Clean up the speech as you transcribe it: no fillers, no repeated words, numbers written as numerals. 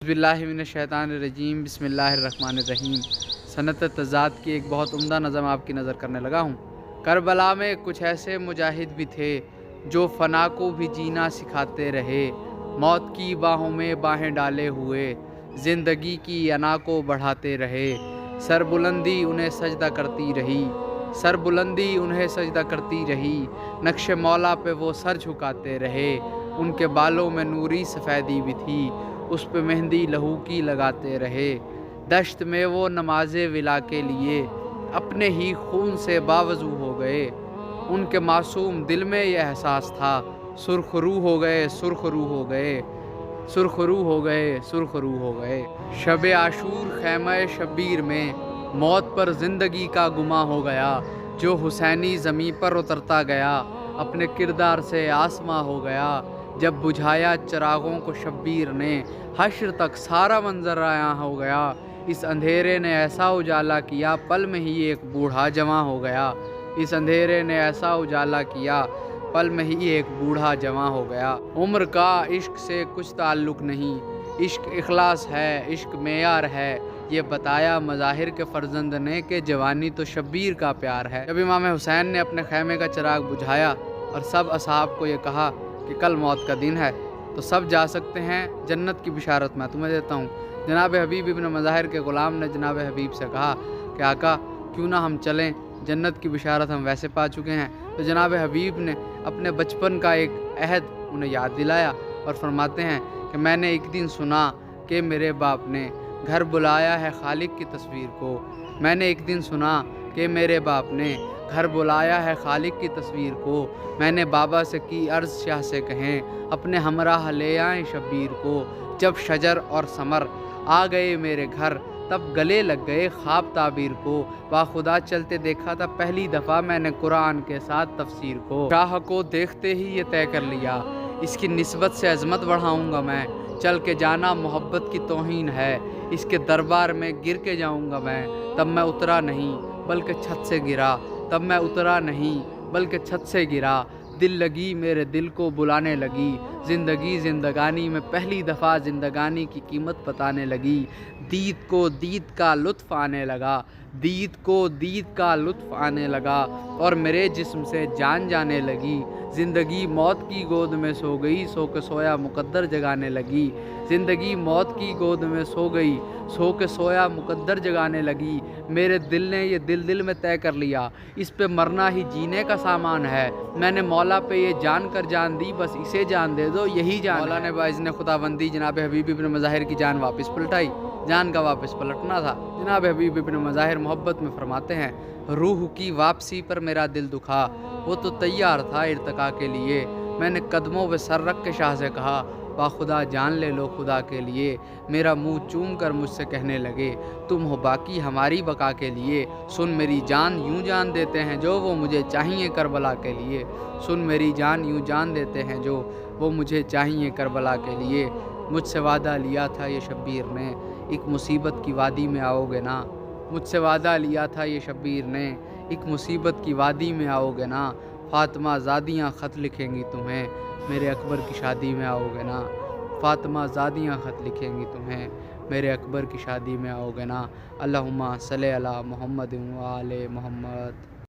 बिस्मिल्लाहिमिनश्शैतानिर्रजीम बिस्मिल्लाहिर्रहमानिर्रहीम। सनत तज़ाद की एक बहुत उम्दा नज़म आपकी नज़र करने लगा हूँ। करबला में कुछ ऐसे मुजाहिद भी थे जो फ़ना को भी जीना सिखाते रहे। मौत की बाहों में बाहें डाले हुए ज़िंदगी की अना को बढ़ाते रहे। सरबुलंदी उन्हें सजदा करती रही, सरबुलंदी उन्हें सजदा करती रही। नक्श मौला पे वो सर झुकाते रहे। उनके बालों में नूरी सफ़ेदी भी थी, उस पे मेहंदी लहू की लगाते रहे। दश्त में वो नमाज़े विला के लिए अपने ही खून से बावजू हो गए। उनके मासूम दिल में ये एहसास था, सुरखरू हो गए, सुरखरू हो गए, सुरखरू हो गए, सुरखरू हो गए। शब आशूर खैमा शब्बीर में मौत पर ज़िंदगी का गुमा हो गया। जो हुसैनी ज़मीं पर उतरता गया, अपने किरदार से आसमां हो गया। जब बुझाया चिरागों को शब्बीर ने, हश्र तक सारा मंजर आया हो गया। इस अंधेरे ने ऐसा उजाला किया, पल में ही एक बूढ़ा जवां हो गया। इस अंधेरे ने ऐसा उजाला किया, पल में ही एक बूढ़ा जवां हो गया। उम्र का इश्क से कुछ ताल्लुक़ नहीं, इश्क इखलास है, इश्क मेयार है। ये बताया मज़ाहिर के फ़र्जंद ने कि जवानी तो शब्बीर का प्यार है। जब इमाम हुसैन ने अपने खैमे का चिराग बुझाया और सब असहाब को ये कहा कि कल मौत का दिन है, तो सब जा सकते हैं, जन्नत की बिशारत मैं तुम्हें देता हूँ। जनाब हबीब इब्न मज़ाहिर के ग़ुलाम ने जनाब हबीब से कहा कि आका क्यों ना हम चलें, जन्नत की बिशारत हम वैसे पा चुके हैं। तो जनाब हबीब ने अपने बचपन का एक अहद उन्हें याद दिलाया और फरमाते हैं कि मैंने एक दिन सुना कि मेरे बाप ने घर बुलाया है खालिक की तस्वीर को। मैंने एक दिन सुना कि मेरे बाप ने घर बुलाया है खालिक की तस्वीर को। मैंने बाबा से की अर्ज़ शाह से कहें अपने हमराह ले आएँ शब्बीर को। जब शजर और समर आ गए मेरे घर, तब गले लग गए ख्वाब ताबीर को। बाखुदा चलते देखा था पहली दफ़ा मैंने कुरान के साथ तफसीर को। शाह को देखते ही ये तय कर लिया, इसकी निस्बत से अज़मत बढ़ाऊँगा मैं। चल के जाना मोहब्बत की तौहीन है, इसके दरबार में गिर के जाऊँगा मैं। तब मैं उतरा नहीं बल्कि छत से गिरा, तब मैं उतरा नहीं बल्कि छत से गिरा। दिल लगी मेरे दिल को बुलाने लगी, ज़िंदगी ज़िंदगानी में पहली दफ़ा ज़िंदगानी की कीमत बताने लगी। दीद को दीद का लुत्फ़ आने लगा, दीद को दीद का लुत्फ़ आने लगा और मेरे जिस्म से जान जाने लगी। ज़िंदगी मौत की गोद में सो गई, सो के सोया मुकद्दर जगाने लगी। ज़िंदगी मौत की गोद में सो गई, सो के सोया मुकद्दर जगाने लगी। मेरे दिल ने ये दिल में तय कर लिया, इस पे मरना ही जीने का सामान है। मैंने मौला पे ये जान कर जान दी, बस इसे जान दे दो यही जान। मौला ने बाइज़्न खुदाबंदी जनाब हबीब इब्न मज़ाहिर की जान वापस पलटाई। जान का वापस पलटना था। जनाब हबीब इब्न मज़ाहिर मोहब्बत में फरमाते हैं, रूह की वापसी पर मेरा दिल दुखा, वो तो तैयार था इर्तिका के लिए। मैंने कदमों पे सर रख के शाह से कहा, बाखुदा जान ले लो खुदा के लिए। मेरा मुंह चूम कर मुझसे कहने लगे, तुम हो बाकी हमारी बका के लिए। सुन मेरी जान यूं जान देते हैं जो वो मुझे चाहिए करबला के लिए। सुन मेरी जान यूं जान देते हैं जो वो मुझे चाहिए करबला के लिए। मुझसे वादा लिया था ये शब्बीर ने, एक मुसीबत की वादी में आओगे ना। मुझसे वादा लिया था ये शब्बीर ने, एक मुसीबत की वादी में आओगे ना। फ़ातिमा ज़ादियाँ ख़त लिखेंगी तुम्हें, मेरे अकबर की शादी में आओगे ना। फ़ातिमा ज़ादियाँ ख़त लिखेंगी तुम्हें, मेरे अकबर की शादी में आओगे ना। अल्लाहुम्मा सल्ली अला मुहम्मद व आले मुहम्मद।